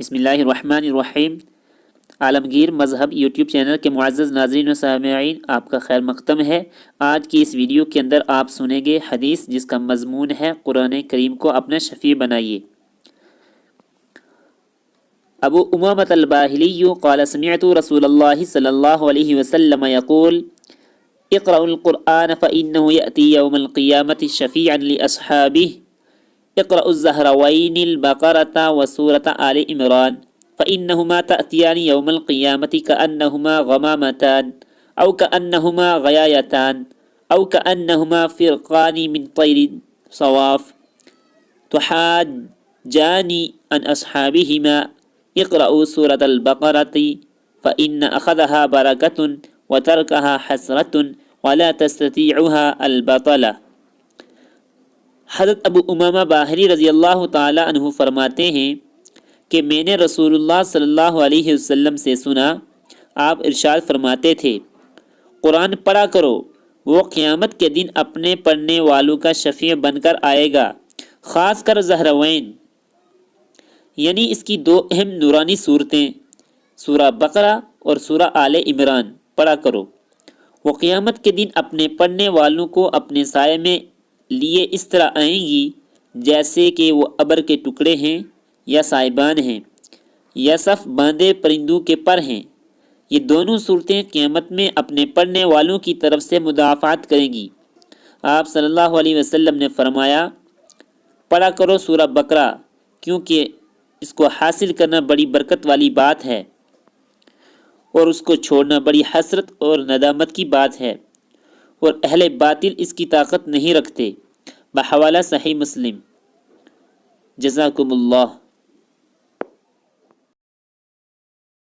بسم اللہ الرحمن الرحیم۔ عالمگیر مذہب یوٹیوب چینل کے معزز ناظرین و سامعین، آپ کا خیر مقدم ہے۔ آج کی اس ویڈیو کے اندر آپ سنیں گے حدیث جس کا مضمون ہے قرآن کریم کو اپنا شفیع بنائیے۔ ابو امامۃ الباہلی قال سمعت رسول اللہ صلی اللہ علیہ وسلم یقول اقرأوا القرآن فإنه يأتي يوم القيامة شفيعا لأصحابه اقرأوا الزهروين البقرة وسورة آل عمران فإنهما تأتيان يوم القيامة كأنهما غمامتان أو كأنهما غيايتان أو كأنهما فرقان من طير صواف تحاجان عن أصحابهما اقرأوا سورة البقرة فإن أخذها بركة وتركها حسرة ولا تستطيعها البطلة۔ حضرت ابو امامہ باہلی رضی اللہ تعالی عنہ فرماتے ہیں کہ میں نے رسول اللہ صلی اللہ علیہ وسلم سے سنا، آپ ارشاد فرماتے تھے قرآن پڑھا کرو، وہ قیامت کے دن اپنے پڑھنے والوں کا شفیع بن کر آئے گا، خاص کر زہروین یعنی اس کی دو اہم نورانی صورتیں سورہ بقرہ اور سورہ آل عمران پڑھا کرو۔ وہ قیامت کے دن اپنے پڑھنے والوں کو اپنے سائے میں لیے اس طرح آئیں گی جیسے کہ وہ ابر کے ٹکڑے ہیں یا سائبان ہیں یا صف باندھے پرندوں کے پر ہیں۔ یہ دونوں صورتیں قیامت میں اپنے پڑھنے والوں کی طرف سے مدافعت کریں گی۔ آپ صلی اللہ علیہ وسلم نے فرمایا پڑھا کرو سورہ بقرہ، کیونکہ اس کو حاصل کرنا بڑی برکت والی بات ہے اور اس کو چھوڑنا بڑی حسرت اور ندامت کی بات ہے، اور اہل باطل اس کی طاقت نہیں رکھتے۔ بحوالہ صحیح مسلم۔ جزاکم اللہ۔